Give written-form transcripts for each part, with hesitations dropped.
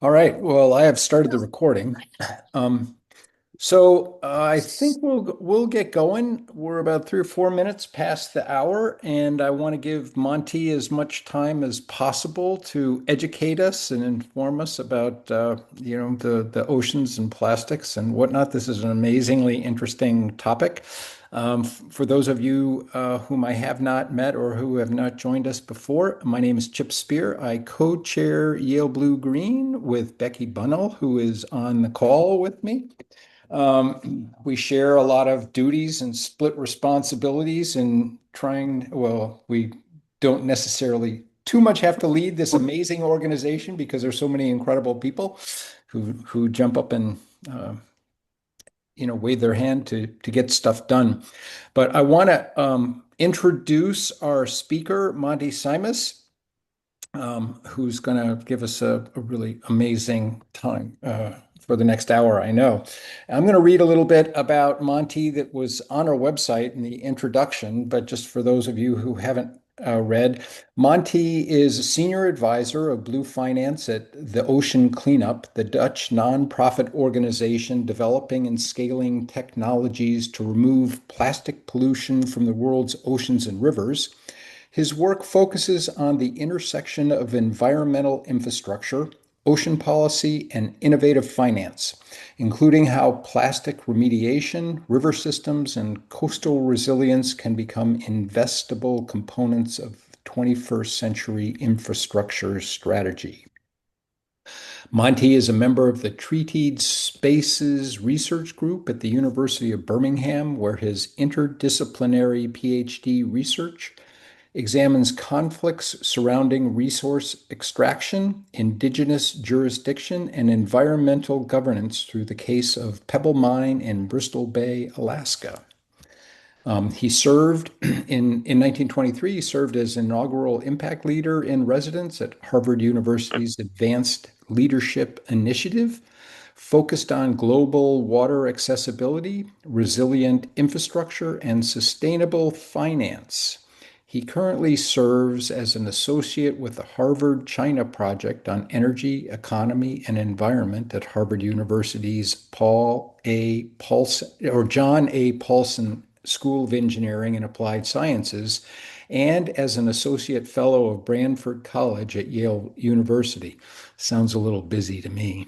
All right. Well, I have started the recording. Um, I think we'll get going. We're about 3 or 4 minutes past the hour, and I want to give Monty as much time as possible to educate us and inform us about the oceans and plastics and whatnot. This is an amazingly interesting topic. For those of you whom I have not met or who have not joined us before, my name is Chip Spear. I co-chair Yale Blue Green with Becky Bunnell, who is on the call with me. We share a lot of duties and split responsibilities in we don't necessarily too much have to lead this amazing organization because there's so many incredible people who jump up and wave their hand to get stuff done. But I want to introduce our speaker, Monty Simus, who's going to give us a really amazing time for the next hour, I know. I'm going to read a little bit about Monty that was on our website in the introduction, but just for those of you who haven't read, Monty is a senior advisor of Blue Finance at the Ocean Cleanup, the Dutch nonprofit organization developing and scaling technologies to remove plastic pollution from the world's oceans and rivers. His work focuses on the intersection of environmental infrastructure, ocean policy, and innovative finance, including how plastic remediation, river systems, and coastal resilience can become investable components of 21st century infrastructure strategy. Monty is a member of the Treatied Spaces Research Group at the University of Birmingham, where his interdisciplinary PhD research examines conflicts surrounding resource extraction, indigenous jurisdiction, and environmental governance through the case of Pebble Mine in Bristol Bay, Alaska. He served in 1923, he served as inaugural impact leader in residence at Harvard University's Advanced Leadership Initiative, focused on global water accessibility, resilient infrastructure, and sustainable finance. He currently serves as an associate with the Harvard China Project on Energy, Economy, and Environment at Harvard University's John A. Paulson School of Engineering and Applied Sciences, and as an associate fellow of Branford College at Yale University. Sounds a little busy to me.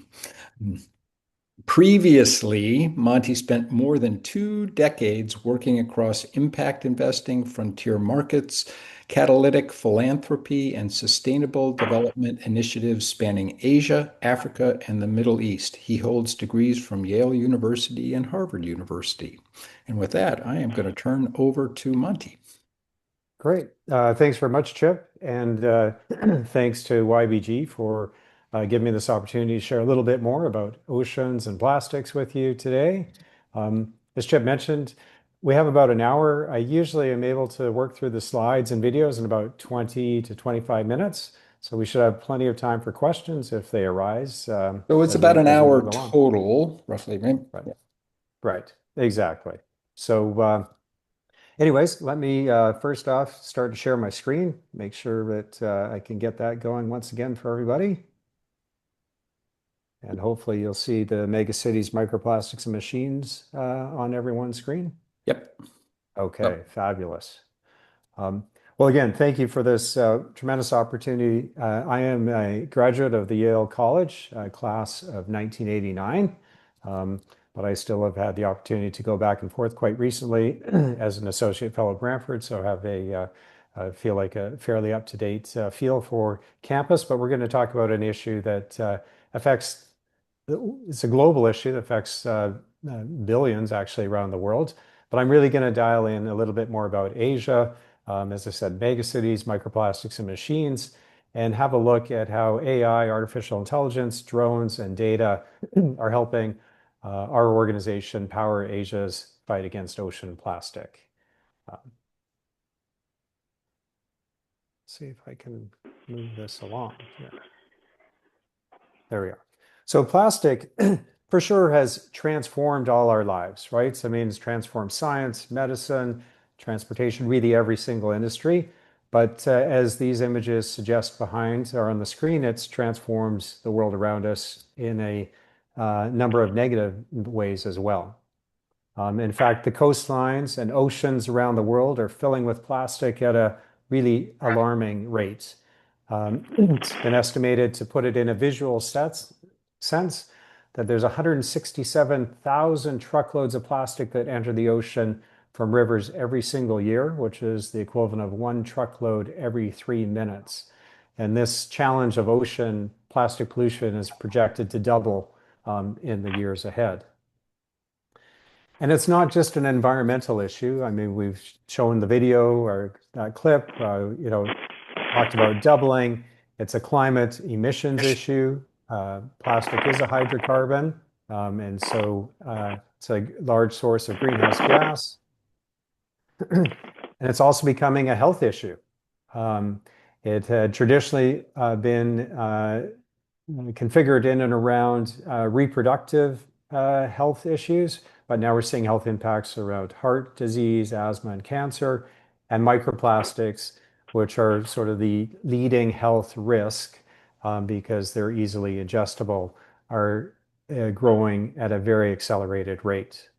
Previously, Monty spent more than 2 decades working across impact investing, frontier markets, catalytic philanthropy, and sustainable development initiatives spanning Asia, Africa, and the Middle East. He holds degrees from Yale University and Harvard University. And with that, I am going to turn over to Monty. Great. Thanks very much, Chip. And thanks to YBG for giving me this opportunity to share a little bit more about oceans and plastics with you today. As Chip mentioned, we have about an hour. I usually am able to work through the slides and videos in about 20 to 25 minutes. So we should have plenty of time for questions if they arise So it's as about an we hour move along. total, roughly, right? Right. Right. Exactly. So anyways, let me first off start to share my screen, make sure that I can get that going once again for everybody. And hopefully you'll see the Megacities Microplastics and Machines on everyone's screen. Yep. Okay, fabulous. Well, again, thank you for this tremendous opportunity. I am a graduate of the Yale College, class of 1989. But I still have had the opportunity to go back and forth quite recently as an associate fellow at Branford, so have I feel like a fairly up-to-date feel for campus. But we're going to talk about an issue that affects, it's a global issue that affects billions actually around the world. But I'm really going to dial in a little bit more about Asia, as I said, megacities, microplastics, and machines, and have a look at how AI, artificial intelligence, drones, and data are helping our organization, Power Asia's fight against ocean plastic. See if I can move this along here. There we are. So plastic for sure has transformed all our lives, right? So I mean, it's transformed science, medicine, transportation, really every single industry. But as these images suggest behind or on the screen, it transforms the world around us in a number of negative ways as well. In fact, the coastlines and oceans around the world are filling with plastic at a really alarming rate. It's been estimated, to put it in a visual sense, that there's 167,000 truckloads of plastic that enter the ocean from rivers every single year, which is the equivalent of 1 truckload every 3 minutes. And this challenge of ocean plastic pollution is projected to double in the years ahead. And it's not just an environmental issue. I mean, we've shown the video or that clip, talked about doubling. It's a climate emissions issue. Plastic is a hydrocarbon, and so it's a large source of greenhouse gas. And it's also becoming a health issue. It had traditionally been configured in and around reproductive health issues, but now we're seeing health impacts around heart disease, asthma, and cancer, and microplastics, which are sort of the leading health risk because they're easily ingestible, are growing at a very accelerated rate.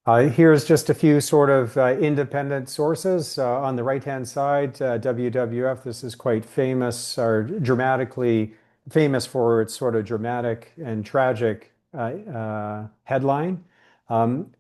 Here's just a few sort of independent sources. On the right-hand side, WWF, this is quite famous, or dramatically famous for its sort of dramatic and tragic headline.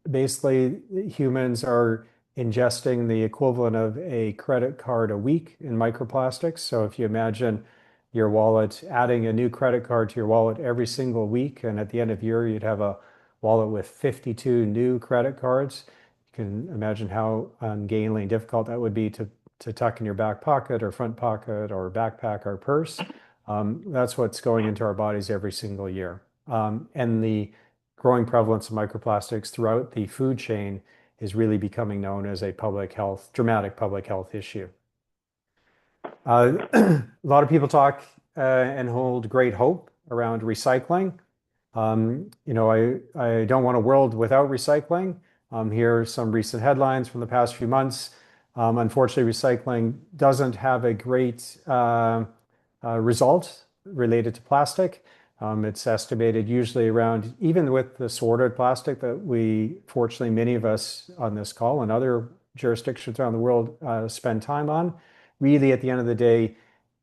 Basically, humans are ingesting the equivalent of a credit card a week in microplastics. So if you imagine your wallet, adding a new credit card to your wallet every single week, and at the end of the year, you'd have a wallet with 52 new credit cards. You can imagine how ungainly and difficult that would be to tuck in your back pocket or front pocket or backpack or purse. That's what's going into our bodies every single year. And the growing prevalence of microplastics throughout the food chain is really becoming known as a dramatic public health issue. A lot of people talk and hold great hope around recycling. I don't want a world without recycling. Here are some recent headlines from the past few months. Unfortunately, recycling doesn't have a great result related to plastic. It's estimated usually around, even with the sorted plastic that fortunately, many of us on this call and other jurisdictions around the world spend time on, really at the end of the day,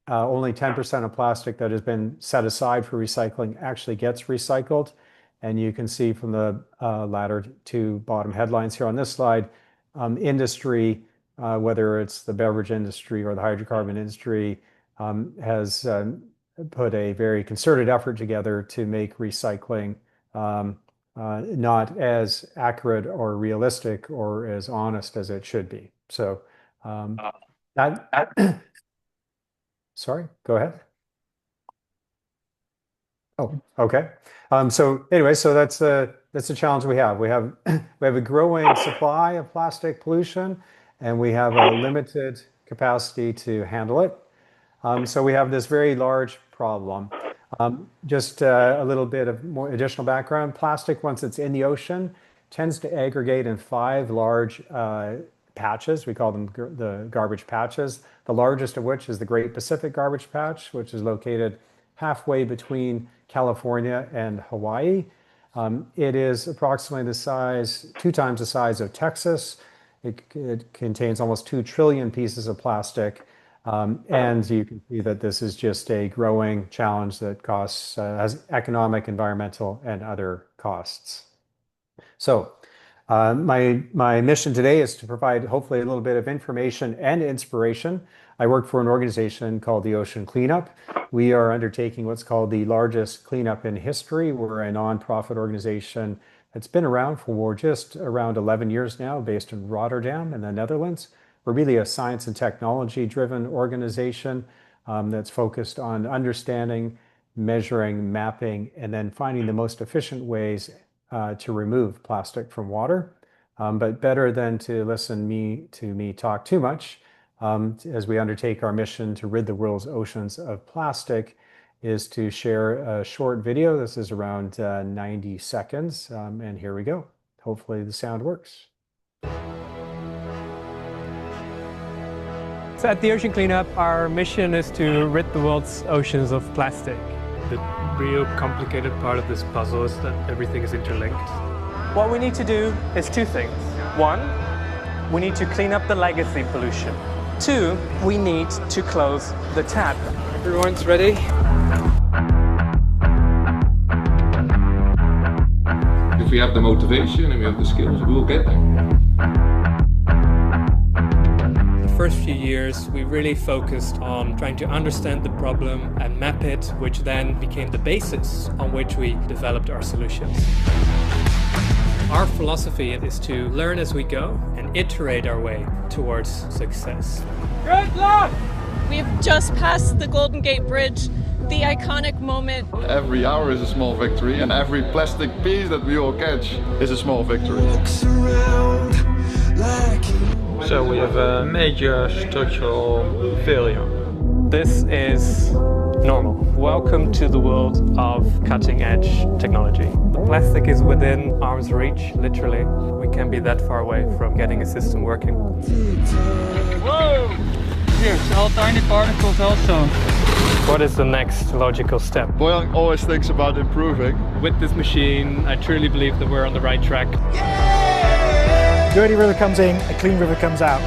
only 10% of plastic that has been set aside for recycling actually gets recycled. And you can see from the latter two bottom headlines here on this slide, industry, whether it's the beverage industry or the hydrocarbon industry, has put a very concerted effort together to make recycling not as accurate or realistic or as honest as it should be. So that sorry, go ahead. Oh, okay. So anyway, so that's the challenge we have. We have a growing supply of plastic pollution, and we have a limited capacity to handle it. So we have this very large problem. Just a little bit of more additional background. Plastic, once it's in the ocean, tends to aggregate in 5 large patches. We call them the garbage patches. The largest of which is the Great Pacific Garbage Patch, which is located halfway between California and Hawaii. It is approximately 2 times the size of Texas. It contains almost 2 trillion pieces of plastic. And you can see that this is just a growing challenge that has economic, environmental, and other costs. So my mission today is to provide hopefully a little bit of information and inspiration. I work for an organization called the Ocean Cleanup. We are undertaking what's called the largest cleanup in history. We're a nonprofit organization that's been around for just around 11 years now, based in Rotterdam in the Netherlands. We're really a science and technology-driven organization that's focused on understanding, measuring, mapping, and then finding the most efficient ways to remove plastic from water. But better than to listen to me talk too much, as we undertake our mission to rid the world's oceans of plastic, is to share a short video. This is around 90 seconds, and here we go. Hopefully the sound works. So at the Ocean Cleanup, our mission is to rid the world's oceans of plastic. The real complicated part of this puzzle is that everything is interlinked. What we need to do is two things. One, we need to clean up the legacy pollution. Two, we need to close the tap. Everyone's ready? If we have the motivation and we have the skills, we will get there. The first few years, we really focused on trying to understand the problem and map it, which then became the basis on which we developed our solutions. Our philosophy is to learn as we go and iterate our way towards success. Good luck! We've just passed the Golden Gate Bridge, the iconic moment. Every hour is a small victory, and every plastic piece that we all catch is a small victory. So we have a major structural failure. This is normal. Welcome to the world of cutting-edge technology. The plastic is within arm's reach, literally. We can be that far away from getting a system working. Whoa! Here's all tiny particles also. What is the next logical step? Boyan always thinks about improving. With this machine, I truly believe that we're on the right track. Dirty river comes in, a clean river comes out.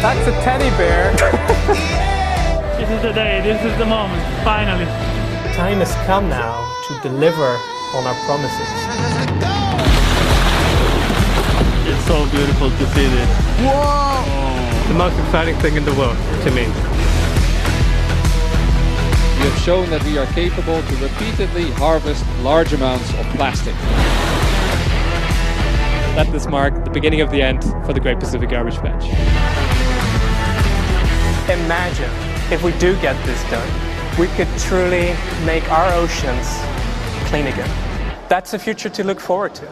That's a teddy bear. This is the day, this is the moment, finally. The time has come now to deliver on our promises. It's so beautiful to see this. Whoa! The most exciting thing in the world to me. We have shown that we are capable to repeatedly harvest large amounts of plastic. Let this mark the beginning of the end for the Great Pacific Garbage Patch. Imagine if we do get this done, we could truly make our oceans clean again. That's a future to look forward to.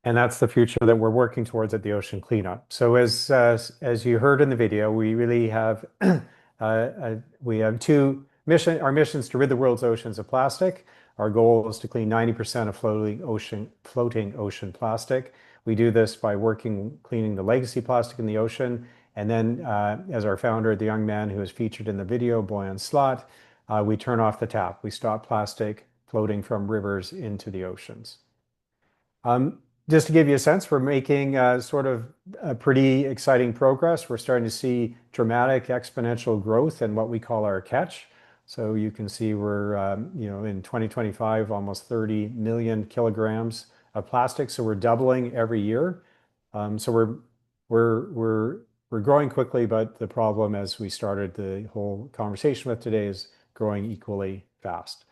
And that's the future that we're working towards at the Ocean Cleanup. So as you heard in the video, we really have we have two missions. Our mission is to rid the world's oceans of plastic. Our goal is to clean 90% of floating ocean plastic. We do this by cleaning the legacy plastic in the ocean. And then as our founder, the young man who is featured in the video, Boyan Slot, we turn off the tap. We stop plastic floating from rivers into the oceans. Just to give you a sense, we're making sort of a pretty exciting progress. We're starting to see dramatic exponential growth in what we call our catch. So you can see we're, in 2025, almost 30 million kilograms of plastic. So we're doubling every year. So we're growing quickly, but the problem, as we started the whole conversation with today, is growing equally fast.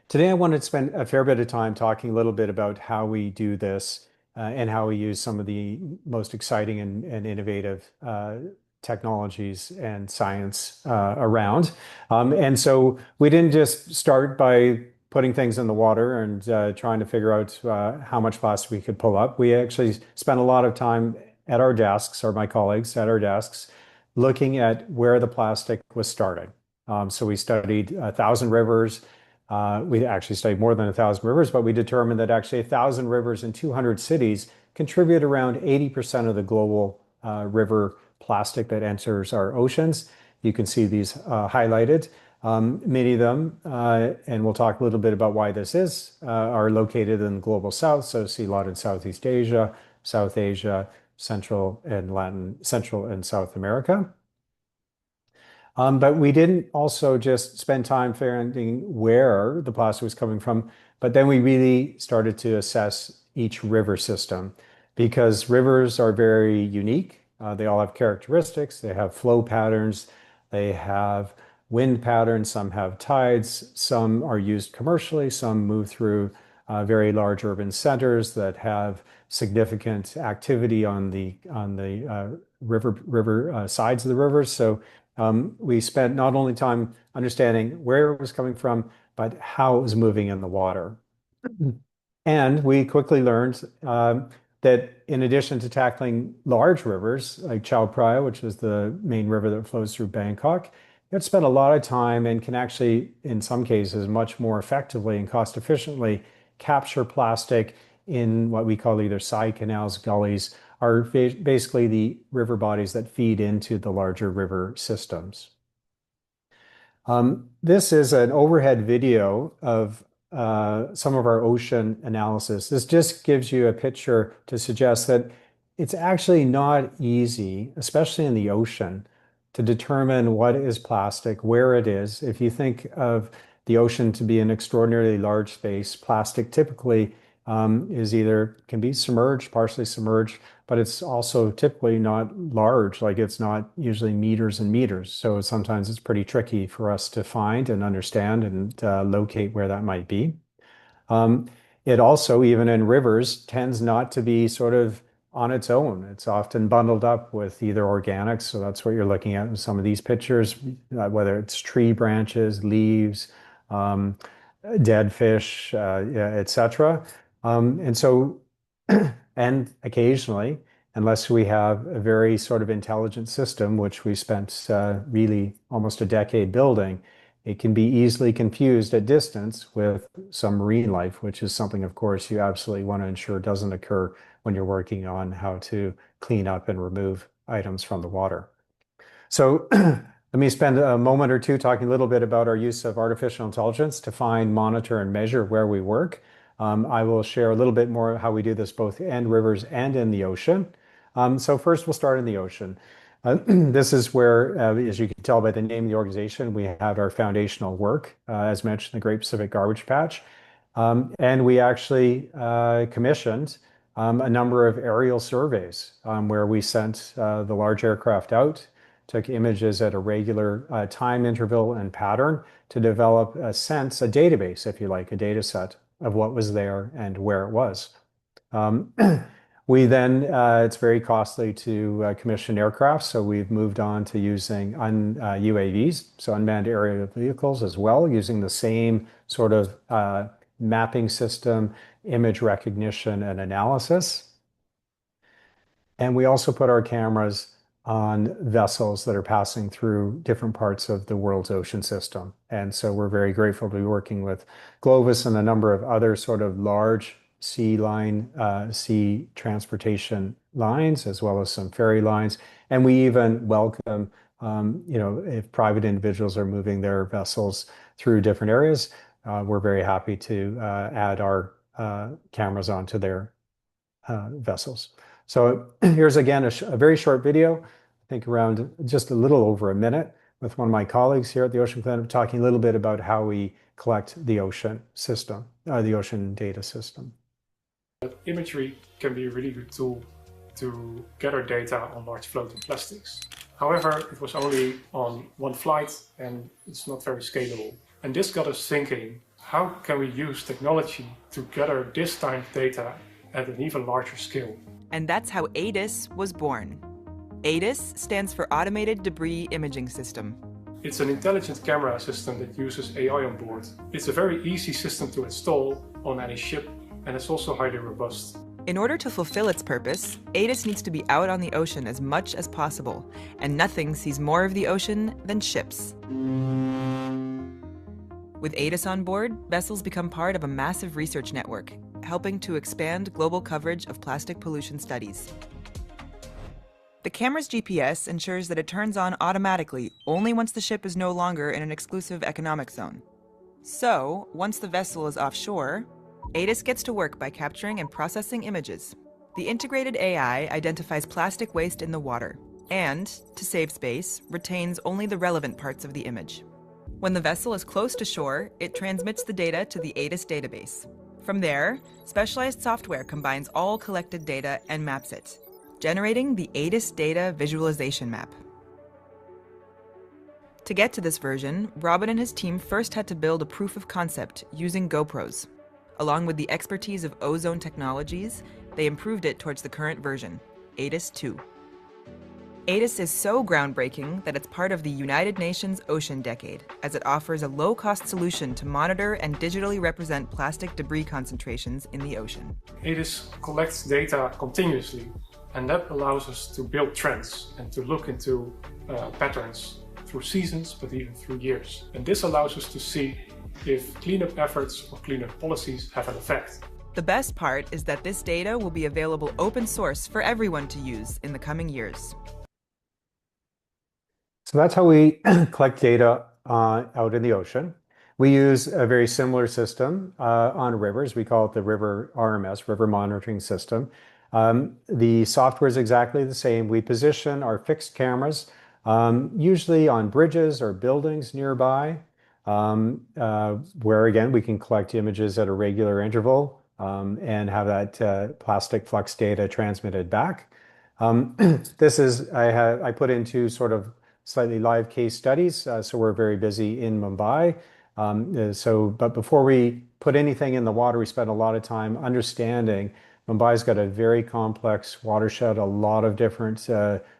Today, I wanted to spend a fair bit of time talking a little bit about how we do this and how we use some of the most exciting and innovative technologies and science around. And so we didn't just start by putting things in the water and trying to figure out how much plastic we could pull up. We actually spent a lot of time at our desks, or my colleagues at our desks, looking at where the plastic was starting. So we studied 1,000 rivers. We actually studied more than 1,000 rivers, but we determined that actually 1,000 rivers in 200 cities contribute around 80% of the global river plastic that enters our oceans. You can see these highlighted. Many of them, and we'll talk a little bit about why this is, are located in the global south. So see a lot in Southeast Asia, South Asia, Central and South America. But we didn't also just spend time finding where the plastic was coming from, but then we really started to assess each river system, because rivers are very unique. They all have characteristics. They have flow patterns. They have wind patterns. Some have tides. Some are used commercially. Some move through very large urban centers that have significant activity on the river sides of the rivers. So we spent not only time understanding where it was coming from, but how it was moving in the water. And we quickly learned that in addition to tackling large rivers like Chao Phraya, which is the main river that flows through Bangkok, you have to spend a lot of time and can actually, in some cases, much more effectively and cost efficiently capture plastic in what we call either side canals, gullies, are basically the river bodies that feed into the larger river systems. This is an overhead video of some of our ocean analysis. This just gives you a picture to suggest that it's actually not easy, especially in the ocean, to determine what is plastic, where it is. If you think of the ocean to be an extraordinarily large space, plastic typically can be submerged, partially submerged, but it's also typically not large, like it's not usually meters and meters. So sometimes it's pretty tricky for us to find and understand and locate where that might be. It also, even in rivers, tends not to be sort of on its own. It's often bundled up with either organics, so that's what you're looking at in some of these pictures, whether it's tree branches, leaves, dead fish, etc. And occasionally, unless we have a very sort of intelligent system, which we spent really almost a decade building, it can be easily confused at distance with some marine life, which is something, of course, you absolutely want to ensure doesn't occur when you're working on how to clean up and remove items from the water. So let me spend a moment or two talking a little bit about our use of artificial intelligence to find, monitor, and measure where we work. I will share a little bit more how we do this both in rivers and in the ocean. So first we'll start in the ocean. This is where, as you can tell by the name of the organization, we have our foundational work, as mentioned, the Great Pacific Garbage Patch. And we actually commissioned a number of aerial surveys where we sent the large aircraft out, took images at a regular time interval and pattern to develop a database, if you like, a data set of what was there and where it was. We then, it's very costly to commission aircraft, so we've moved on to using UAVs, so unmanned aerial vehicles as well, using the same sort of mapping system, image recognition and analysis. And we also put our cameras on vessels that are passing through different parts of the world's ocean system. And so we're very grateful to be working with Glovis and a number of other sort of large sea transportation lines, as well as some ferry lines. And we even welcome, if private individuals are moving their vessels through different areas, we're very happy to add our cameras onto their vessels. So here's again a very short video, I think around just a little over a minute, with one of my colleagues here at the Ocean Planet talking a little bit about how we collect the ocean system, the ocean data system. Imagery can be a really good tool to gather data on large floating plastics. However, it was only on one flight and it's not very scalable. And this got us thinking, how can we use technology to gather this kind of data at an even larger scale? And that's how ADIS was born. ADIS stands for Automated Debris Imaging System. It's an intelligent camera system that uses AI on board. It's a very easy system to install on any ship, and it's also highly robust. In order to fulfill its purpose, ADIS needs to be out on the ocean as much as possible, and nothing sees more of the ocean than ships. With ADIS on board, vessels become part of a massive research network, helping to expand global coverage of plastic pollution studies. The camera's GPS ensures that it turns on automatically only once the ship is no longer in an exclusive economic zone. So, once the vessel is offshore, ADIS gets to work by capturing and processing images. The integrated AI identifies plastic waste in the water and, to save space, retains only the relevant parts of the image. When the vessel is close to shore, it transmits the data to the ADIS database. From there, specialized software combines all collected data and maps it, generating the ADIS Data Visualization Map. To get to this version, Robin and his team first had to build a proof of concept using GoPros. Along with the expertise of Ozone Technologies, they improved it towards the current version, ADIS 2. ADIS is so groundbreaking that it's part of the United Nations Ocean Decade, as it offers a low-cost solution to monitor and digitally represent plastic debris concentrations in the ocean. ADIS collects data continuously, and that allows us to build trends and to look into patterns through seasons, but even through years. And this allows us to see if cleanup efforts or cleanup policies have an effect. The best part is that this data will be available open source for everyone to use in the coming years. So that's how we collect data out in the ocean. We use a very similar system on rivers. We call it the River RMS, River Monitoring System. The software is exactly the same. We position our fixed cameras usually on bridges or buildings nearby, where again we can collect images at a regular interval and have that plastic flux data transmitted back. This is I put into sort of slightly live case studies, so we're very busy in Mumbai. But before we put anything in the water, we spend a lot of time understanding. Mumbai's got a very complex watershed, a lot of different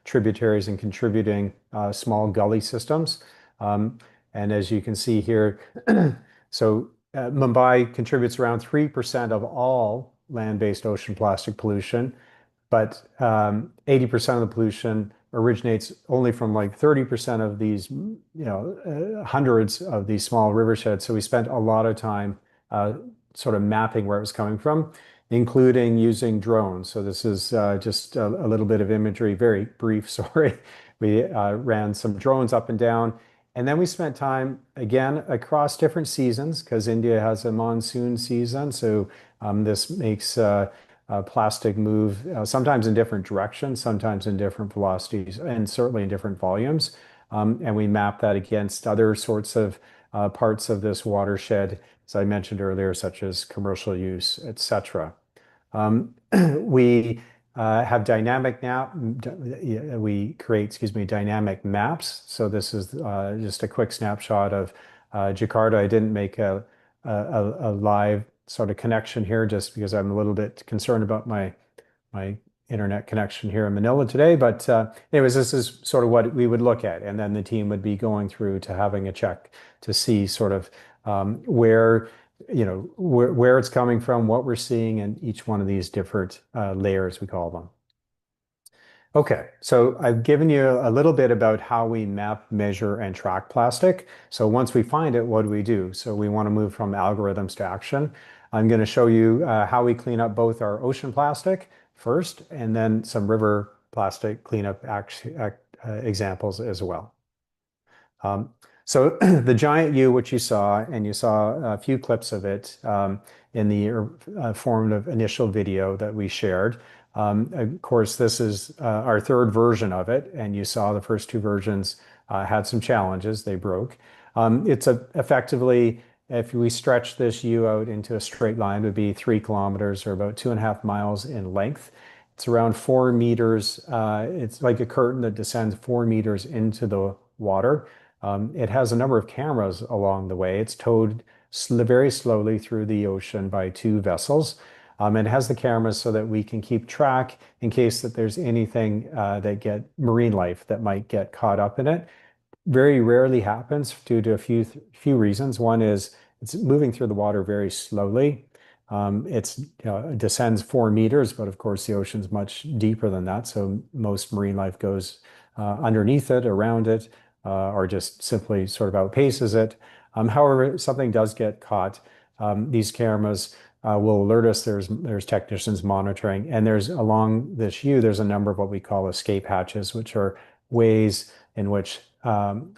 tributaries and contributing small gully systems. And as you can see here, Mumbai contributes around 3% of all land-based ocean plastic pollution, but 80% of the pollution originates only from like 30% of these, hundreds of these small riversheds. So we spent a lot of time sort of mapping where it was coming from, including using drones. So this is just a little bit of imagery, very brief, sorry. We ran some drones up and down. And then we spent time, again, across different seasons, because India has a monsoon season. So this makes plastic move sometimes in different directions, sometimes in different velocities, and certainly in different volumes. And we map that against other sorts of parts of this watershed, as I mentioned earlier, such as commercial use, etc. We have dynamic dynamic maps. So this is just a quick snapshot of Jakarta. I didn't make a live sort of connection here just because I'm a little bit concerned about my internet connection here in Manila today. But anyways, this is sort of what we would look at. And then the team would be going through to having a check to see sort of where it's coming from, what we're seeing in each one of these different layers, we call them. Okay, so I've given you a little bit about how we map, measure, and track plastic. So once we find it, what do we do? So we want to move from algorithms to action. I'm going to show you how we clean up both our ocean plastic first, and then some river plastic cleanup examples as well. So the giant U, which you saw, and you saw a few clips of it in the formative initial video that we shared. Of course, this is our third version of it, and you saw the first two versions had some challenges. They broke. It's effectively, if we stretch this U out into a straight line, it would be 3 kilometers or about 2.5 miles in length. It's around 4 meters. It's like a curtain that descends 4 meters into the water. It has a number of cameras along the way. It's towed very slowly through the ocean by 2 vessels. It has the cameras so that we can keep track in case that there's anything marine life that might get caught up in it. Very rarely happens due to a few reasons. One is it's moving through the water very slowly. It descends 4 meters, but of course the ocean's much deeper than that. So most marine life goes underneath it, around it, or just simply sort of outpaces it. However, if something does get caught, these cameras will alert us. There's technicians monitoring, and there's along this U, there's a number of what we call escape hatches, which are ways in which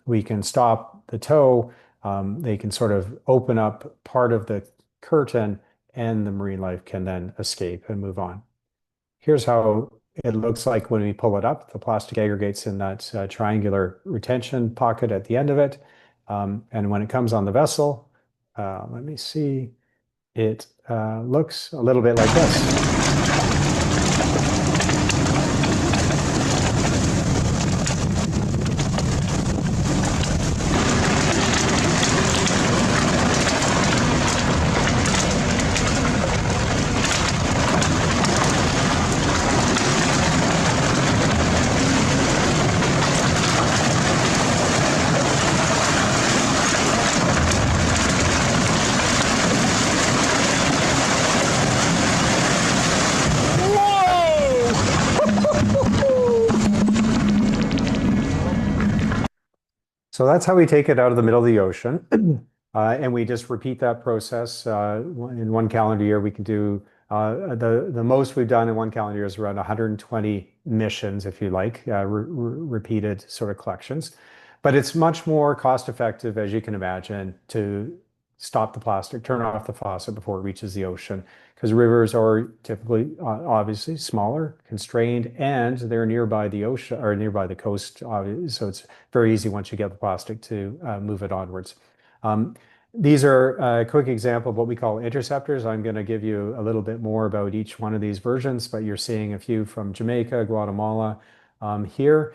we can stop the tow. They can sort of open up part of the curtain, and the marine life can then escape and move on. Here's how it looks like when we pull it up. The plastic aggregates in that triangular retention pocket at the end of it. And when it comes on the vessel, let me see, it looks a little bit like this. So that's how we take it out of the middle of the ocean. And we just repeat that process. In one calendar year, we can do the most we've done in one calendar year is around 120 missions, if you like, repeated sort of collections. But it's much more cost effective, as you can imagine, to stop the plastic, turn off the faucet before it reaches the ocean, because rivers are typically obviously smaller, constrained, and they're nearby the ocean or nearby the coast. So it's very easy once you get the plastic to move it onwards. These are a quick example of what we call interceptors. I'm going to give you a little bit more about each one of these versions, but you're seeing a few from Jamaica, Guatemala here.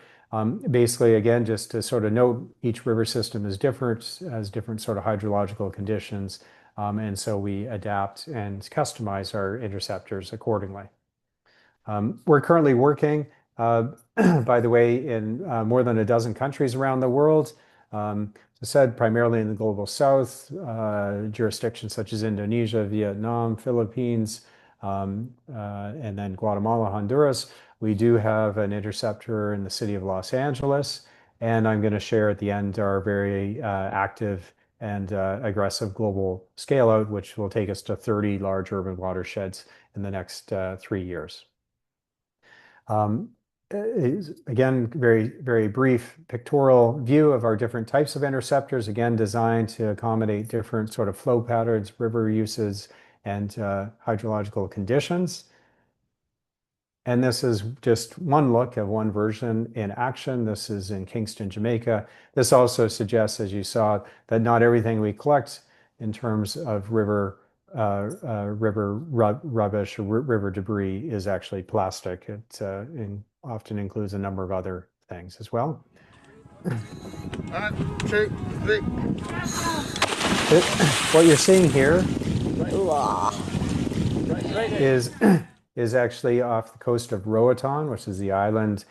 Basically, again, just to sort of note, each river system is different, has different sort of hydrological conditions, and so we adapt and customize our interceptors accordingly. We're currently working, by the way, in more than a dozen countries around the world. As I said, primarily in the global south, jurisdictions such as Indonesia, Vietnam, Philippines, and then Guatemala, Honduras. We do have an interceptor in the city of Los Angeles, and I'm going to share at the end our very active and aggressive global scale out, which will take us to 30 large urban watersheds in the next 3 years. Again, very, very brief pictorial view of our different types of interceptors, again, designed to accommodate different sort of flow patterns, river uses, and hydrological conditions. And this is just one look of one version in action. This is in Kingston, Jamaica. This also suggests, as you saw, that not everything we collect in terms of river rubbish or river debris is actually plastic. It often includes a number of other things as well. 1, 2, 3. What you're seeing here is actually off the coast of Roatan, which is the island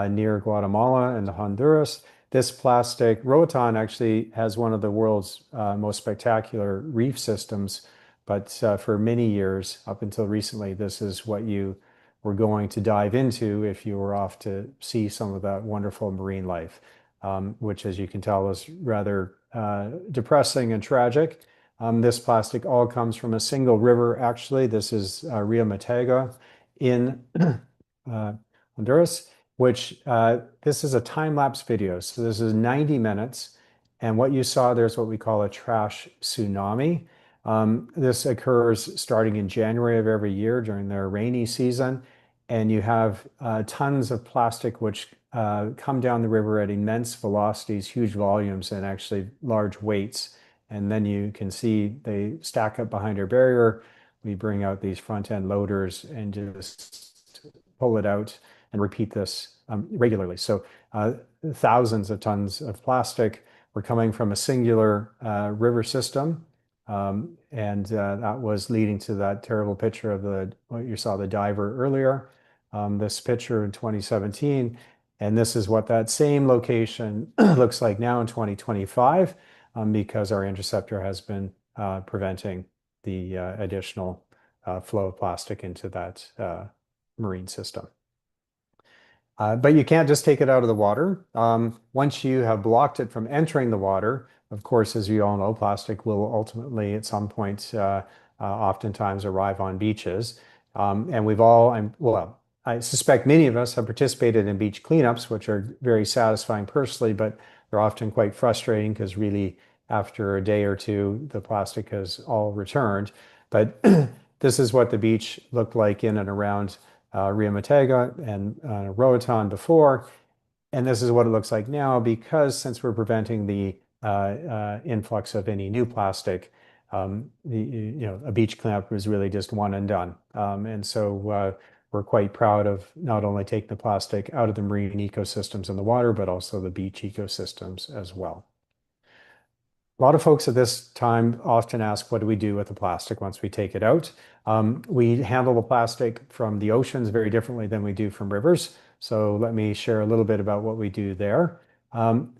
near Guatemala and Honduras. This plastic, Roatan actually has one of the world's most spectacular reef systems, but for many years, up until recently, this is what you were going to dive into if you were off to see some of that wonderful marine life, which, as you can tell, is rather depressing and tragic. This plastic all comes from a single river, actually. This is Rio Motagua in Honduras, which this is a time-lapse video. So this is 90 minutes. And what you saw there is what we call a trash tsunami. This occurs starting in January of every year during their rainy season. And you have tons of plastic which come down the river at immense velocities, huge volumes, and actually large weights. And then you can see they stack up behind our barrier. We bring out these front-end loaders and just pull it out and repeat this regularly. So thousands of tons of plastic were coming from a singular river system. And that was leading to that terrible picture of what you saw, the diver earlier. This picture in 2017. And this is what that same location looks like now in 2025. Because our interceptor has been preventing the additional flow of plastic into that marine system. But you can't just take it out of the water. Once you have blocked it from entering the water, of course, as you all know, plastic will ultimately at some point oftentimes arrive on beaches. And we've all, well, I suspect many of us have participated in beach cleanups, which are very satisfying personally, but they're often quite frustrating because really after a day or two, the plastic has all returned. But this is what the beach looked like in and around Rio Motagua and Roatan before. And this is what it looks like now, because since we're preventing the influx of any new plastic, a beach cleanup was really just one and done. And so we're quite proud of not only taking the plastic out of the marine ecosystems in the water, but also the beach ecosystems as well. A lot of folks at this time often ask, what do we do with the plastic once we take it out? We handle the plastic from the oceans very differently than we do from rivers. So let me share a little bit about what we do there.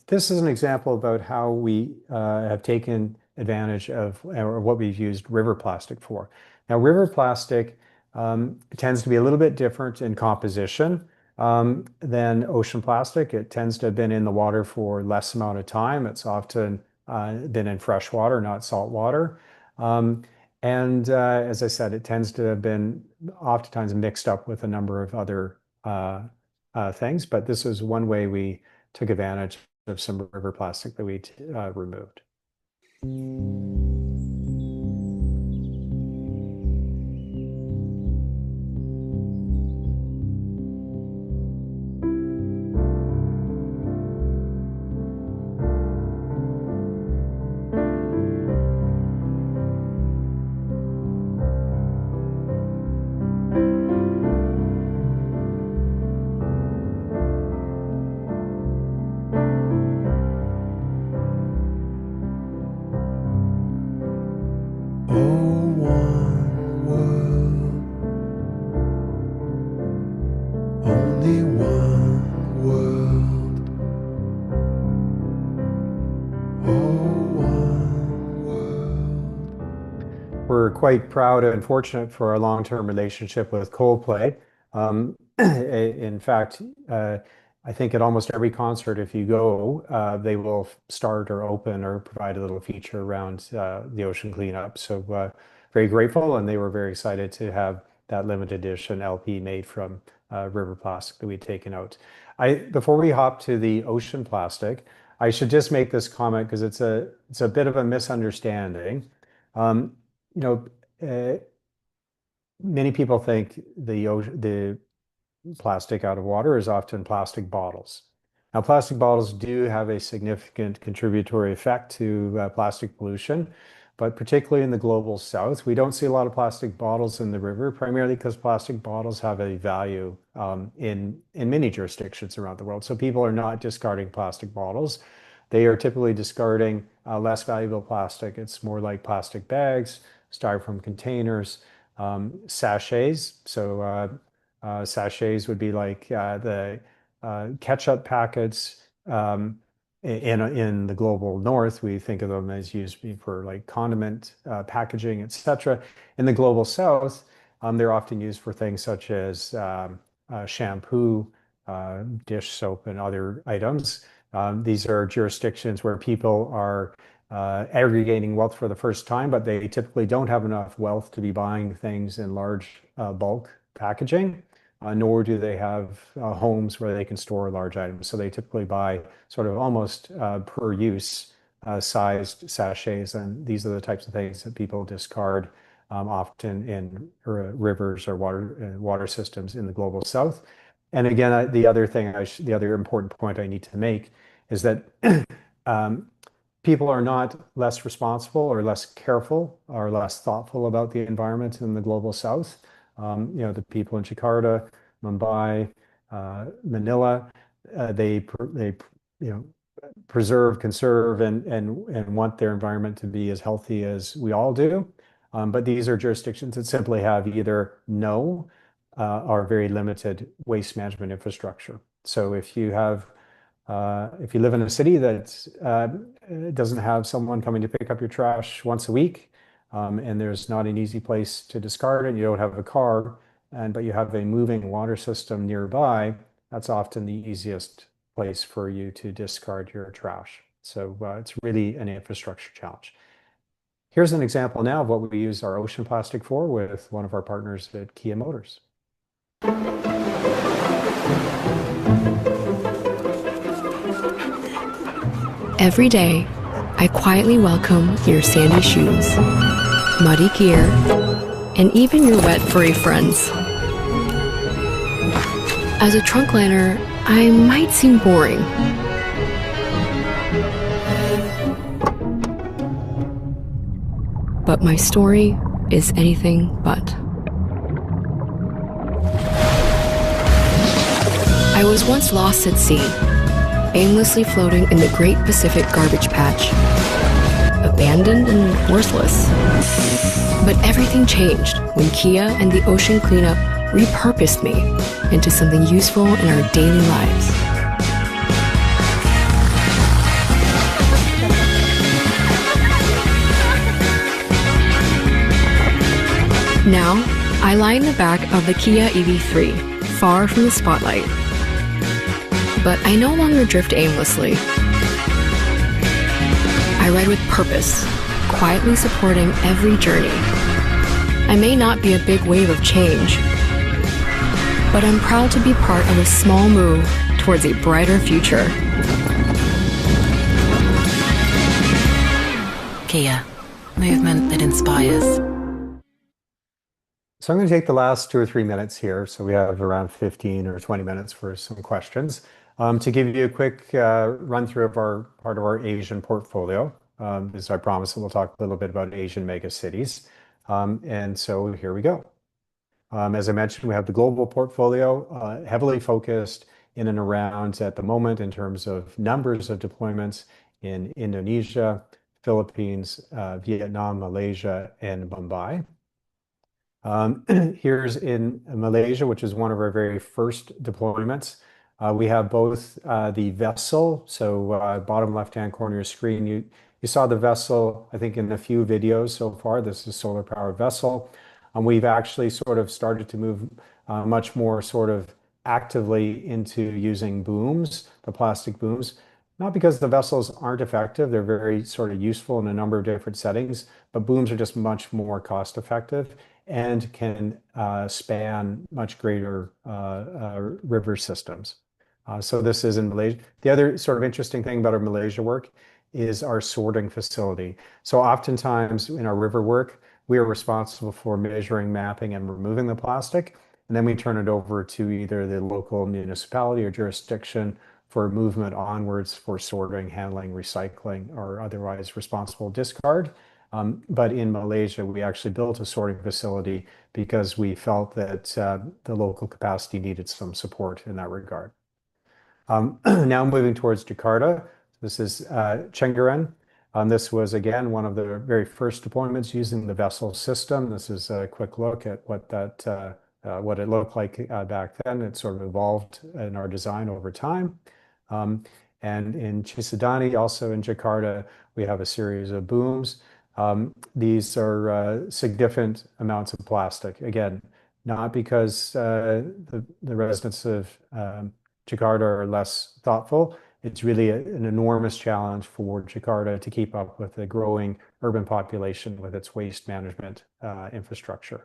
This is an example about how we have taken advantage of, or what we've used river plastic for. Now, river plastic tends to be a little bit different in composition than ocean plastic. It tends to have been in the water for less amount of time. It's often been in fresh water, not salt water. And as I said, it tends to have been oftentimes mixed up with a number of other things, but this is one way we took advantage of some river plastic that we removed. We're quite proud and fortunate for our long-term relationship with Coldplay. In fact, I think at almost every concert, if you go, they will start or open or provide a little feature around the ocean cleanup. So very grateful, and they were very excited to have that limited edition LP made from river plastic that we'd taken out. Before we hop to the ocean plastic, I should just make this comment because it's a bit of a misunderstanding. Many people think the plastic out of water is often plastic bottles. Now, plastic bottles do have a significant contributory effect to plastic pollution, but particularly in the global south, we don't see a lot of plastic bottles in the river, primarily because plastic bottles have a value in many jurisdictions around the world. So people are not discarding plastic bottles. They are typically discarding less valuable plastic. It's more like plastic bags, styrofoam containers, sachets. So sachets would be like the ketchup packets. In the global north, we think of them as used for like condiment packaging, etc. In the global south, they're often used for things such as shampoo, dish soap, and other items. These are jurisdictions where people are aggregating wealth for the first time, but they typically don't have enough wealth to be buying things in large bulk packaging, nor do they have homes where they can store large items. So they typically buy sort of almost per use sized sachets, and these are the types of things that people discard often in rivers or water systems in the global south. And again, the other important point I need to make is that people are not less responsible or less careful or less thoughtful about the environment in the global south. The people in Jakarta, Mumbai, Manila, they preserve, conserve, and want their environment to be as healthy as we all do. But these are jurisdictions that simply have either no or very limited waste management infrastructure. So if you live in a city that doesn't have someone coming to pick up your trash once a week, and there's not an easy place to discard it, and you don't have a car, but you have a moving water system nearby, that's often the easiest place for you to discard your trash. So it's really an infrastructure challenge. Here's an example now of what we use our ocean plastic for with one of our partners at Kia Motors. Every day, I quietly welcome your sandy shoes, muddy gear, and even your wet, furry friends. As a trunk liner, I might seem boring. But my story is anything but. I was once lost at sea, aimlessly floating in the Great Pacific Garbage Patch, abandoned and worthless. But everything changed when Kia and the ocean cleanup repurposed me into something useful in our daily lives. Now, I lie in the back of the Kia EV3, far from the spotlight. But I no longer drift aimlessly. I I ride with purpose, quietly supporting every journey. I may not be a big wave of change, but I'm proud to be part of a small move towards a brighter future. Kia, movement that inspires. So I'm going to take the last 2 or 3 minutes here, so we have around 15 or 20 minutes for some questions, to give you a quick run through of part of our Asian portfolio. As I promised, we'll talk a little bit about Asian megacities. And so here we go. As I mentioned, we have the global portfolio, heavily focused in and around at the moment in terms of numbers of deployments in Indonesia, Philippines, Vietnam, Malaysia, and Mumbai. Here's in Malaysia, which is one of our very first deployments. We have both the vessel, so bottom left-hand corner of your screen, you saw the vessel, I think, in a few videos so far. This is a solar-powered vessel. We've actually sort of started to move much more sort of actively into using booms, the plastic booms, not because the vessels aren't effective. They're very sort of useful in a number of different settings, but booms are just much more cost-effective and can span much greater river systems. So this is in Malaysia. The other sort of interesting thing about our Malaysia work is our sorting facility. So oftentimes in our river work, we are responsible for measuring, mapping, and removing the plastic, and then we turn it over to either the local municipality or jurisdiction for movement onwards for sorting, handling, recycling, or otherwise responsible discard. But in Malaysia, we actually built a sorting facility because we felt that the local capacity needed some support in that regard. Now moving towards Jakarta, this is Chengaran. This was, again, one of the very first deployments using the vessel system. This is a quick look at what it looked like back then. It sort of evolved in our design over time. And in Cisadane, also in Jakarta, we have a series of booms. These are significant amounts of plastic. Again, not because the residents of Jakarta are less thoughtful. It's really an enormous challenge for Jakarta to keep up with the growing urban population with its waste management infrastructure.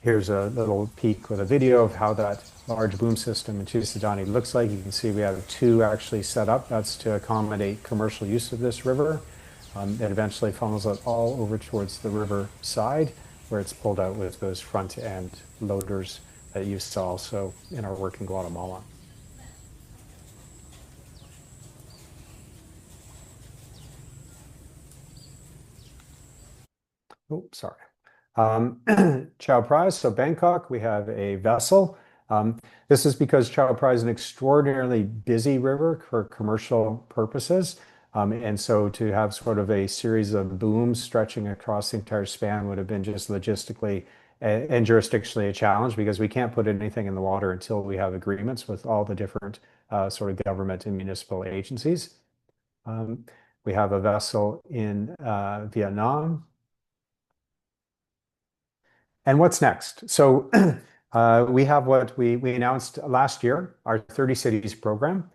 Here's a little peek with a video of how that large boom system in Cisadane looks like. You can see we have 2 actually set up. That's to accommodate commercial use of this river. It eventually funnels it all over towards the river side, where it's pulled out with those front-end loaders that you saw also in our work in Guatemala. Oh, sorry. Chao Phraya, so Bangkok, we have a vessel. This is because Chao Phraya is an extraordinarily busy river for commercial purposes. And so to have sort of a series of booms stretching across the entire span would have been just logistically and jurisdictionally a challenge, because we can't put anything in the water until we have agreements with all the different sort of government and municipal agencies. We have a vessel in Vietnam. And what's next? So we have what we announced last year, our 30 cities program,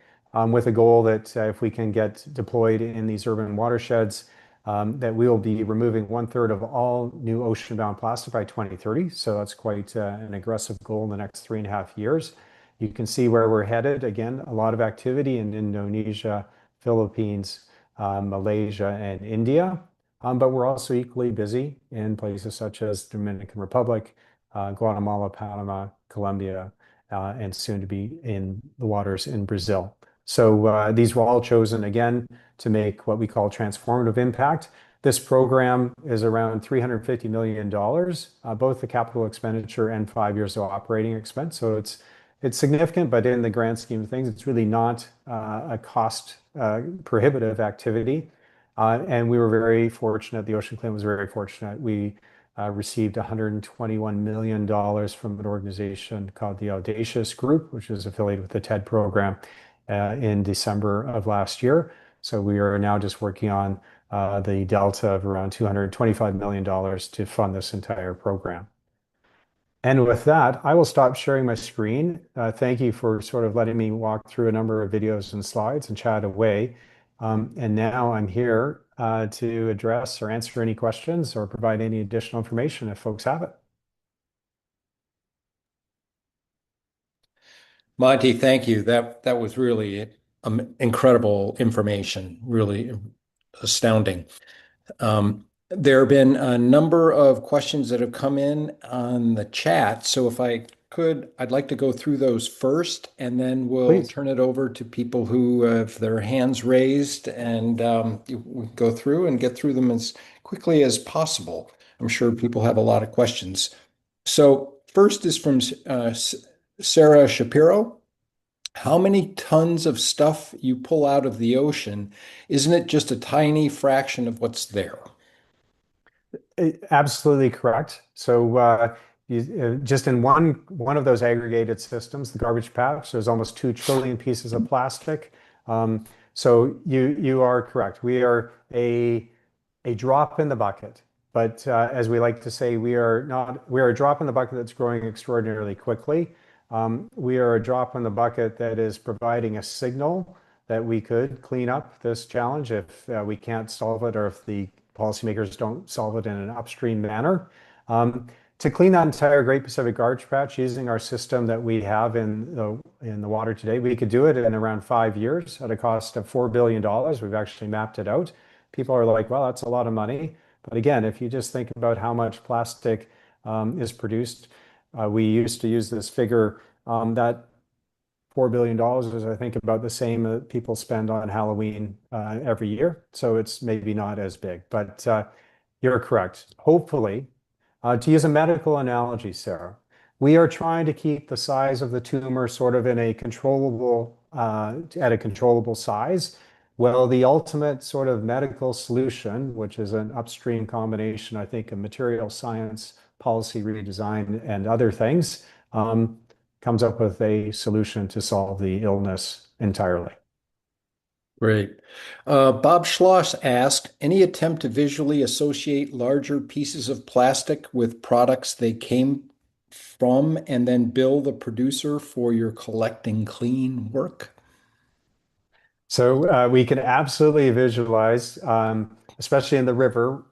with a goal that if we can get deployed in these urban watersheds, that we will be removing 1/3 of all new ocean-bound plastic by 2030. So that's quite an aggressive goal in the next 3.5 years. You can see where we're headed. Again, a lot of activity in Indonesia, Philippines, Malaysia, and India. But we're also equally busy in places such as Dominican Republic, Guatemala, Panama, Colombia, and soon to be in the waters in Brazil. So these were all chosen, again, to make what we call transformative impact. This program is around $350 million, both the capital expenditure and 5 years of operating expense. So it's significant, but in the grand scheme of things, it's really not a cost prohibitive activity. And we were very fortunate, the Ocean Clan was very fortunate. We received $121 million from an organization called the Audacious Group, which is affiliated with the TED program, in December of last year. So we are now just working on the delta of around $225 million to fund this entire program. And with that, I will stop sharing my screen. Thank you for sort of letting me walk through a number of videos and slides and chat away. And now I'm here to address or answer any questions or provide any additional information if folks have it. Monty, thank you. That was really incredible information, really astounding. There have been a number of questions that have come in on the chat. So if I could, I'd like to go through those first, and then we'll turn it over to people who have their hands raised, and we go through and get through them as quickly as possible. I'm sure people have a lot of questions. So first is from Sarah Shapiro. How many tons of stuff you pull out of the ocean? Isn't it just a tiny fraction of what's there? Absolutely correct. So just in one of those aggregated systems, the garbage patch, there's almost 2 trillion pieces of plastic. So you are correct. We are a drop in the bucket. But as we like to say, we are a drop in the bucket that's growing extraordinarily quickly. We are a drop in the bucket that is providing a signal that we could clean up this challenge if we can't solve it, or if the policymakers don't solve it in an upstream manner. To clean that entire Great Pacific Garbage Patch using our system that we have in the water today, we could do it in around 5 years at a cost of $4 billion. We've actually mapped it out. People are like, well, that's a lot of money. But again, if you just think about how much plastic is produced, we used to use this figure that $4 billion is, I think, about the same that people spend on Halloween every year. So it's maybe not as big, but you're correct. Hopefully, to use a medical analogy, Sarah, we are trying to keep the size of the tumor sort of in a controllable, at a controllable size. Well, the ultimate sort of medical solution, which is an upstream combination, I think, of material science, policy redesign, and other things, comes up with a solution to solve the illness entirely. Great. Bob Schloss asked, any attempt to visually associate larger pieces of plastic with products they came from and then bill the producer for your collecting clean work? So we can absolutely visualize, especially in the river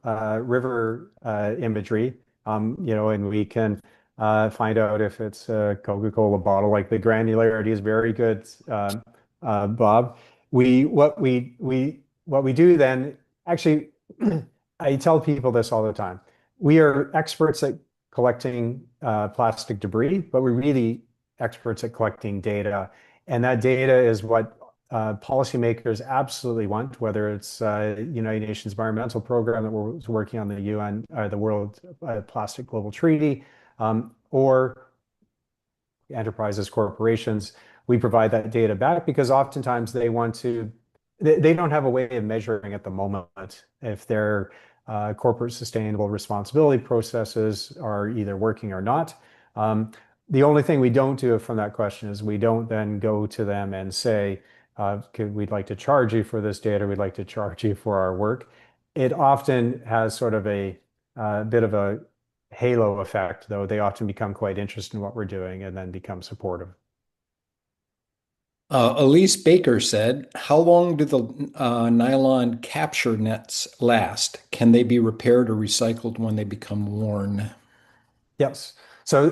imagery, and we can find out if it's a Coca-Cola bottle. Like, the granularity is very good, Bob. What we do then, actually, I tell people this all the time. We are experts at collecting plastic debris, but we're really experts at collecting data. And that data is what policymakers absolutely want, whether it's United Nations Environmental Program that we're working on, the UN, the World Plastic Global Treaty, or enterprises, corporations. We provide that data back because oftentimes they don't have a way of measuring at the moment if their corporate sustainable responsibility processes are either working or not. The only thing we don't do from that question is we don't then go to them and say, we'd like to charge you for this data, we'd like to charge you for our work. It often has sort of a bit of a halo effect, though. They often become quite interested in what we're doing and then become supportive. Elise Baker said, how long do the nylon capture nets last? Can they be repaired or recycled when they become worn? Yes. So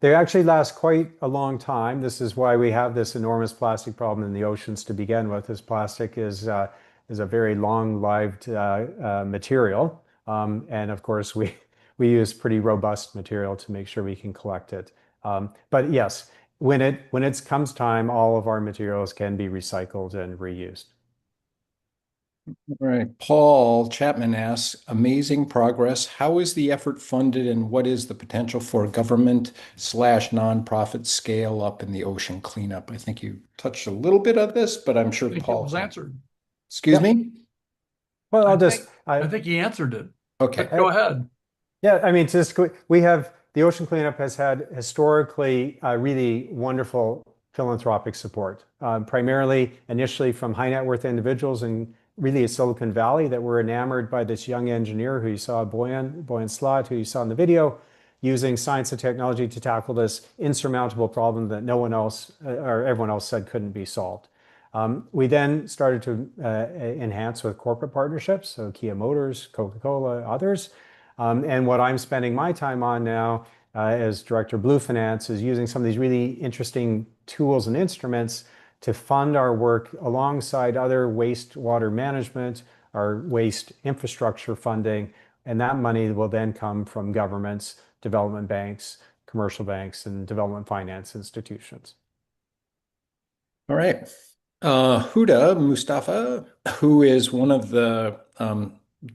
they actually last quite a long time. This is why we have this enormous plastic problem in the oceans to begin with. This plastic is a very long-lived material. And of course, we use pretty robust material to make sure we can collect it. But yes, when it comes time, all of our materials can be recycled and reused. All right. Paul Chapman asks, amazing progress. How is the effort funded and what is the potential for government/nonprofit scale up in the ocean cleanup? I think you touched a little bit of this, but I'm sure Paul was answered. Excuse me? Well, I think he answered it. Okay. Go ahead. Yeah, I mean, the ocean cleanup has had historically really wonderful philanthropic support, primarily initially from high net worth individuals and really Silicon Valley that were enamored by this young engineer who you saw, Boyan Slat, who you saw in the video, using science and technology to tackle this insurmountable problem that no one else or everyone else said couldn't be solved. We then started to enhance with corporate partnerships, so Kia Motors, Coca-Cola, others. And what I'm spending my time on now as Director of Blue Finance is using some of these really interesting tools and instruments to fund our work alongside other wastewater management, our waste infrastructure funding, and that money will then come from governments, development banks, commercial banks, and development finance institutions. All right. Huda Mustafa, who is one of the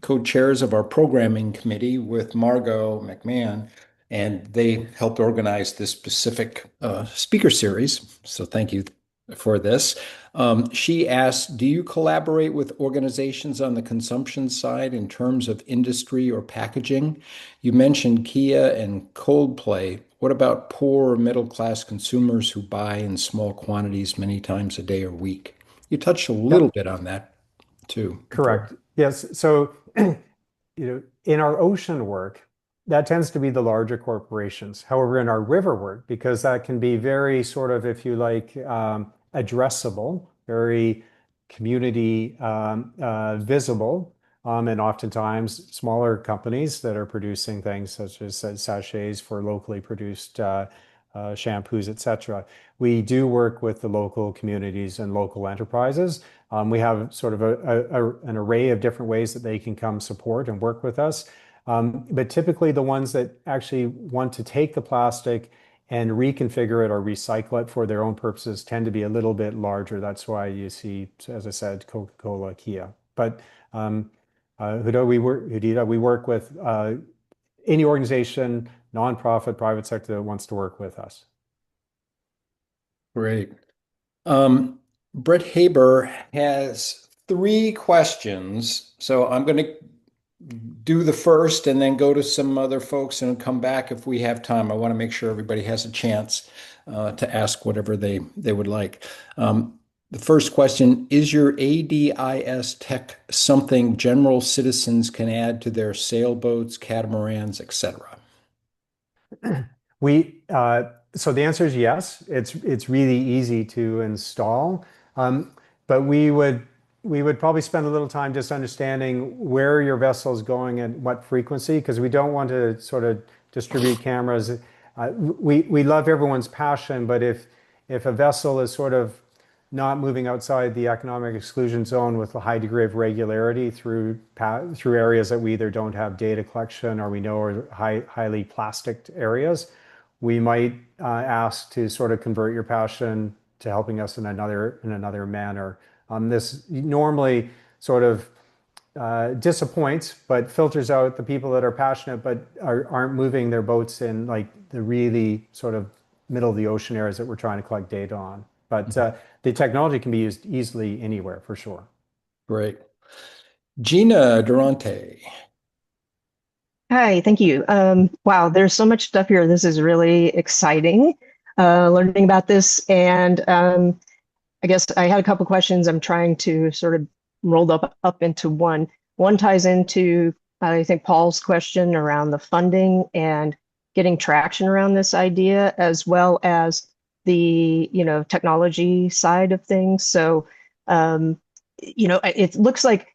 co-chairs of our programming committee with Margot McMahon, and they helped organize this specific speaker series. So thank you for this. She asked, do you collaborate with organizations on the consumption side in terms of industry or packaging? You mentioned Kia and Coldplay. What about poor or middle-class consumers who buy in small quantities many times a day or week? You touched a little bit on that too. Correct. Yes. So, in our ocean work, that tends to be the larger corporations. However, in our river work, because that can be very sort of, if you like, addressable, very community visible, and oftentimes smaller companies that are producing things such as sachets for locally produced shampoos, etc. We do work with the local communities and local enterprises. We have sort of an array of different ways that they can come support and work with us. But typically the ones that actually want to take the plastic and reconfigure it or recycle it for their own purposes tend to be a little bit larger. That's why you see, as I said, Coca-Cola, Kia. But Hudita, we work with any organization, nonprofit, private sector that wants to work with us. Great. Brett Haber has 3 questions. So I'm going to do the first and then go to some other folks and come back if we have time. I want to make sure everybody has a chance to ask whatever they would like. The first question, is your ADIS tech something general citizens can add to their sailboats, catamarans, etc.? So the answer is yes. It's really easy to install, but we would probably spend a little time just understanding where your vessel is going and what frequency, because we don't want to sort of distribute cameras. We love everyone's passion, but if a vessel is sort of not moving outside the economic exclusion zone with a high degree of regularity through areas that we either don't have data collection or we know are highly plasticked areas, we might ask to sort of convert your passion to helping us in another manner. This normally sort of disappoints, but filters out the people that are passionate but aren't moving their boats in like the really sort of middle of the ocean areas that we're trying to collect data on. But the technology can be used easily anywhere for sure. Great. Gina Durante. Hi, thank you. Wow, there's so much stuff here. This is really exciting, learning about this. And I guess I had a couple questions I'm trying to sort of roll up into one. One ties into, I think, Paul's question around the funding and getting traction around this idea, as well as the technology side of things. So it looks like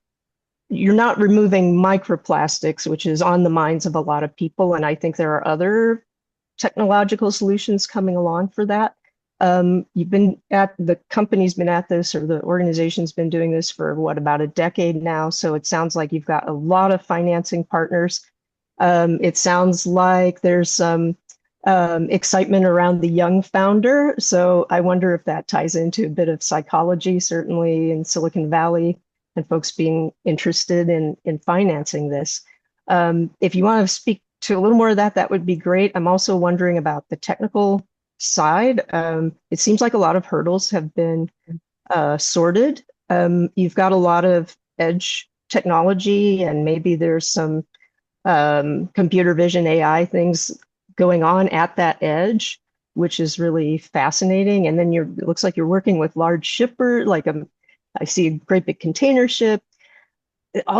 you're not removing microplastics, which is on the minds of a lot of people, and I think there are other technological solutions coming along for that. The company's been at this, or the organization's been doing this for about a decade now. So it sounds like you've got a lot of financing partners. It sounds like there's some excitement around the young founder. So I wonder if that ties into a bit of psychology, certainly in Silicon Valley, and folks being interested in financing this. If you want to speak to a little more of that, that would be great. I'm also wondering about the technical side. It seems like a lot of hurdles have been sorted. You've got a lot of edge technology, and maybe there's some computer vision AI things going on at that edge, which is really fascinating. And then it looks like you're working with large shipper, I see a great big container ship.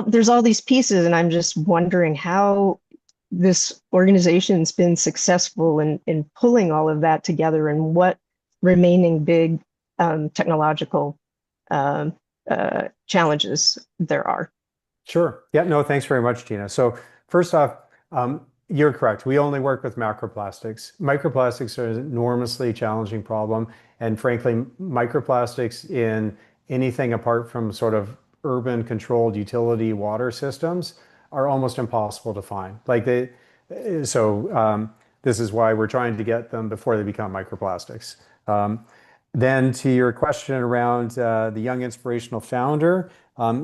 There's all these pieces, and I'm just wondering how this organization's been successful in pulling all of that together, and what remaining big technological challenges there are. Sure. Yeah, no, thanks very much, Gina. So first off, you're correct. We only work with macroplastics. Microplastics are an enormously challenging problem. And frankly, microplastics in anything apart from sort of urban controlled utility water systems are almost impossible to find. This is why we're trying to get them before they become microplastics. Then to your question around the young inspirational founder,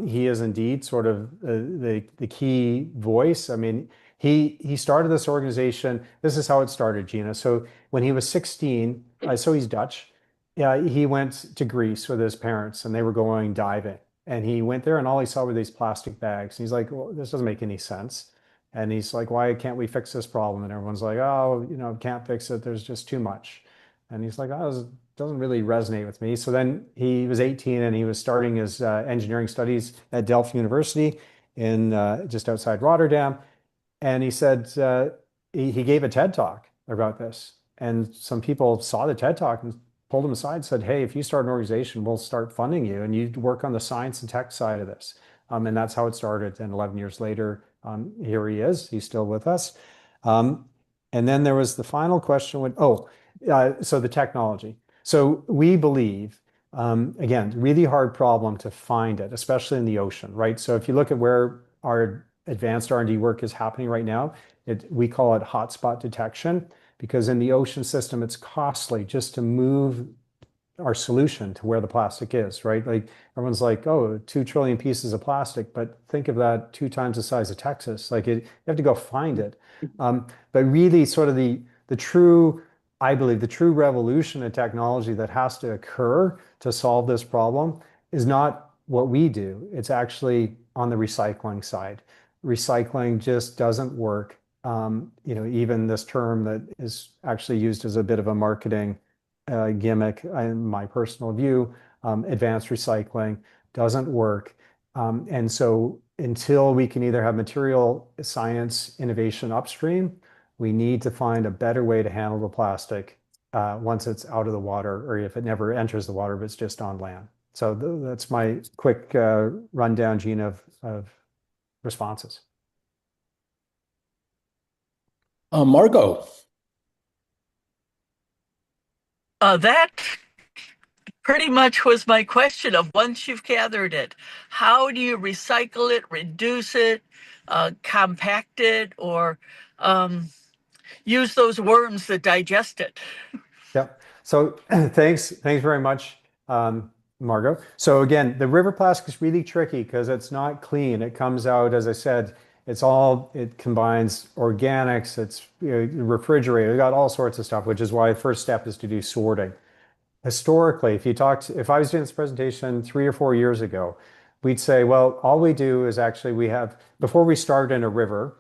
he is indeed sort of the key voice. I mean, he started this organization. This is how it started, Gina. So when he was 16, so he's Dutch. He went to Greece with his parents and they were going diving. And he went there and all he saw were these plastic bags. And he's like, well, this doesn't make any sense. And he's like, why can't we fix this problem? And everyone's like, oh, can't fix it. There's just too much. And he's like, oh, this doesn't really resonate with me. So then he was 18 and he was starting his engineering studies at Delft University in just outside Rotterdam. And he said, he gave a TED talk about this. And some people saw the TED talk and pulled him aside and said, hey, if you start an organization, we'll start funding you and you work on the science and tech side of this. And that's how it started. And 11 years later, here he is. He's still with us. And then there was the final question. So the technology. So we believe, again, really hard problem to find it, especially in the ocean, right? So if you look at where our advanced R&D work is happening right now, we call it hotspot detection, because in the ocean system, it's costly just to move our solution to where the plastic is, right? Like everyone's like, oh, 2 trillion pieces of plastic, but think of that 2 times the size of Texas. You have to go find it. But really sort of I believe the true revolution in technology that has to occur to solve this problem is not what we do. It's actually on the recycling side. Recycling just doesn't work. Even this term that is actually used as a bit of a marketing gimmick, in my personal view, advanced recycling doesn't work. And so until we can either have material science innovation upstream, we need to find a better way to handle the plastic once it's out of the water, or if it never enters the water, but it's just on land. So that's my quick rundown, Gina, of responses. Margot. That pretty much was my question of once you've gathered it, how do you recycle it, reduce it, compact it, or use those worms that digest it? Yeah. So thanks very much, Margot. So again, the river plastic is really tricky because it's not clean. It comes out, as I said, it combines organics, it's refrigerated, we got all sorts of stuff, which is why the first step is to do sorting. Historically, if I was doing this presentation 3 or 4 years ago, we'd say, well, all we do is actually before we start in a river,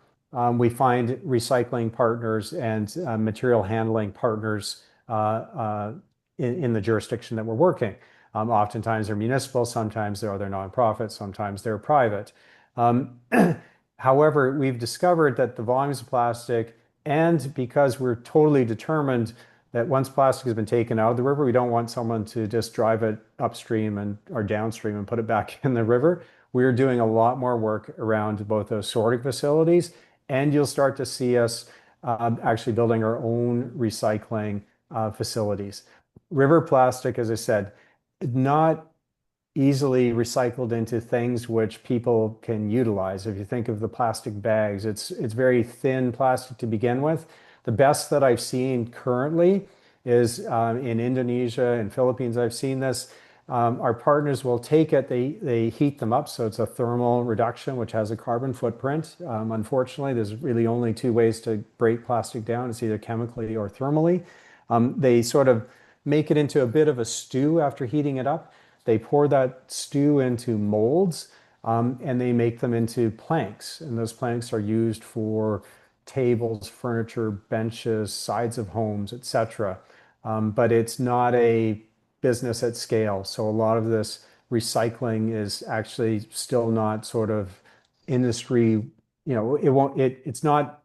we find recycling partners and material handling partners in the jurisdiction that we're working. Oftentimes they're municipal, sometimes they're other nonprofits, sometimes they're private. However, we've discovered that the volumes of plastic, and because we're totally determined that once plastic has been taken out of the river, we don't want someone to just drive it upstream or downstream and put it back in the river. We're doing a lot more work around both those sorting facilities, and you'll start to see us actually building our own recycling facilities. River plastic, as I said, not easily recycled into things which people can utilize. If you think of the plastic bags, it's very thin plastic to begin with. The best that I've seen currently is in Indonesia and Philippines. I've seen this. Our partners will take it, they heat them up, so it's a thermal reduction, which has a carbon footprint. Unfortunately, there's really only 2 ways to break plastic down. It's either chemically or thermally. They sort of make it into a bit of a stew after heating it up. They pour that stew into molds, and they make them into planks. And those planks are used for tables, furniture, benches, sides of homes, etc. But it's not a business at scale. So a lot of this recycling is actually still not sort of industry, it's not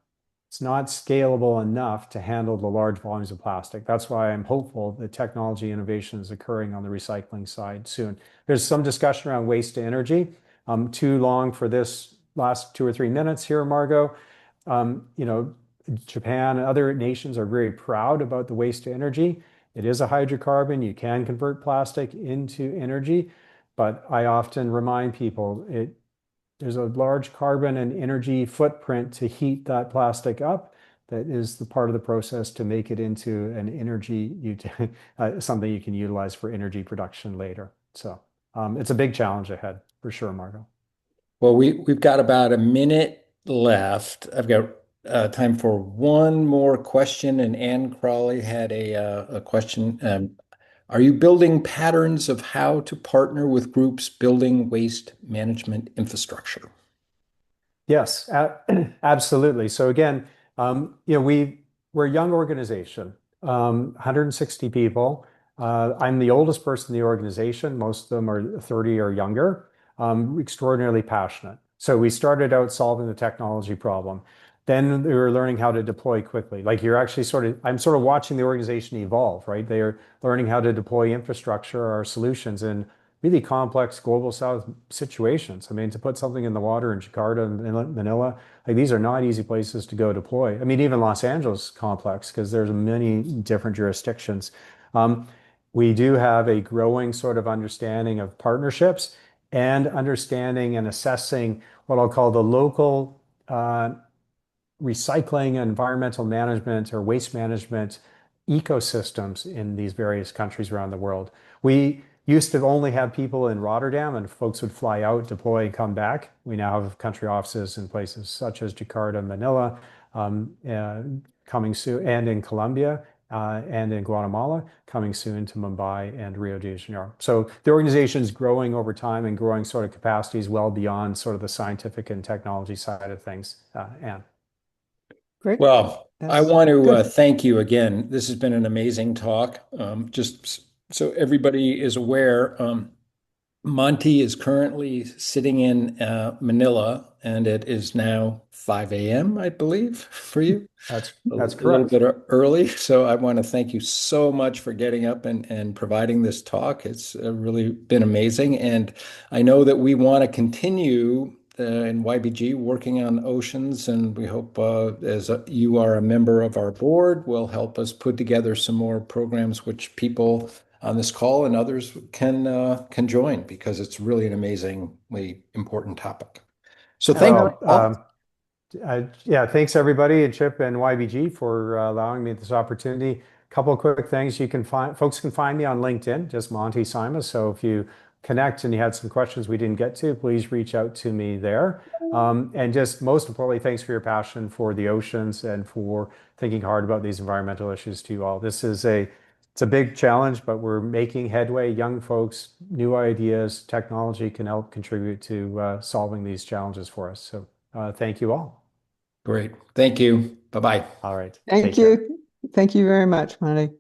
it's not scalable enough to handle the large volumes of plastic. That's why I'm hopeful that technology innovation is occurring on the recycling side soon. There's some discussion around waste to energy. Too long for this last 2 or 3 minutes here, Margot. Japan and other nations are very proud about the waste to energy. It is a hydrocarbon. You can convert plastic into energy, but I often remind people there's a large carbon and energy footprint to heat that plastic up. That is the part of the process to make it into an energy, something you can utilize for energy production later. So it's a big challenge ahead for sure, Margot. Well, we've got about a minute left. I've got time for one more question, and Anne Crawley had a question. Are you building patterns of how to partner with groups building waste management infrastructure? Yes, absolutely. So again, we're a young organization, 160 people. I'm the oldest person in the organization. Most of them are 30 or younger, extraordinarily passionate. So we started out solving the technology problem. Then we were learning how to deploy quickly. Like I'm sort of watching the organization evolve, right? They are learning how to deploy infrastructure or solutions in really complex global south situations. I mean, to put something in the water in Jakarta and Manila, like these are not easy places to go deploy. I mean, even Los Angeles complex, because there's many different jurisdictions. We do have a growing sort of understanding of partnerships and understanding and assessing what I'll call the local recycling and environmental management or waste management ecosystems in these various countries around the world. We used to only have people in Rotterdam, and folks would fly out, deploy, and come back. We now have country offices in places such as Jakarta, Manila, coming soon, and in Colombia, and in Guatemala, coming soon to Mumbai and Rio de Janeiro. So the organization is growing over time and growing sort of capacities well beyond sort of the scientific and technology side of things. Anne. Great. Well, I want to thank you again. This has been an amazing talk. Just so everybody is aware, Monty is currently sitting in Manila, and it is now 5 a.m., I believe, for you. That's correct. A little bit early. So I want to thank you so much for getting up and providing this talk. It's really been amazing. And I know that we want to continue in YBG working on oceans, and we hope you are a member of our board, will help us put together some more programs which people on this call and others can join, because it's really an amazingly important topic. So thank you. Yeah, thanks everybody, and Chip and YBG for allowing me this opportunity. A couple of quick things. Folks can find me on LinkedIn, just Monty Simus. So if you connect and you had some questions we didn't get to, please reach out to me there. And just most importantly, thanks for your passion for the oceans and for thinking hard about these environmental issues to you all. It's a big challenge, but we're making headway. Young folks, new ideas, technology can help contribute to solving these challenges for us. So thank you all. Great. Thank you. Bye-bye. All right. Thank you. Thank you very much, Monty.